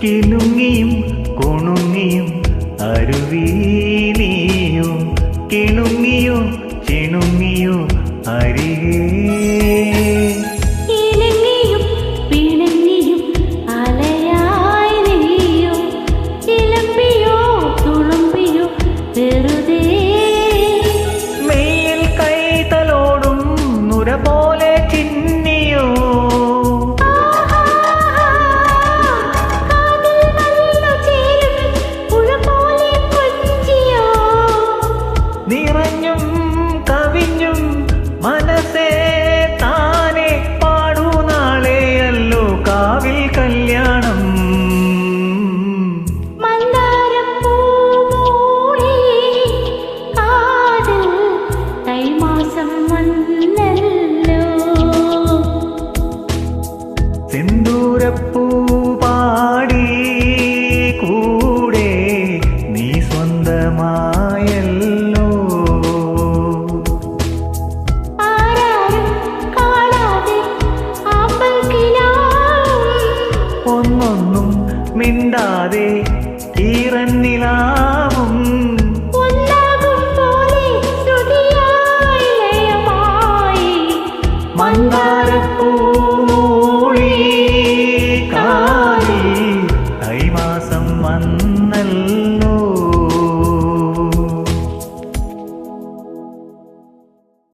കിലുങ്ങിയും കുണുങ്ങിയും അരുവി നീയോ കിണുങ്ങിയോ ചിണുങ്ങിയോ അരികേ പോലെ ചിന്നിയോ നിറഞ്ഞും കവിഞ്ഞും മനസ്സേ താനെ പാടൂ നാളെയല്ലോ കാവിൽ കല്യാണം സിന്ദൂരപ്പൂ പാടി കൂടെ നീ സ്വന്തമായല്ലോ ഒന്നൊന്നും മിണ്ടാതെ ഈറന്നിലാവും മന്ദാരപ്പൂ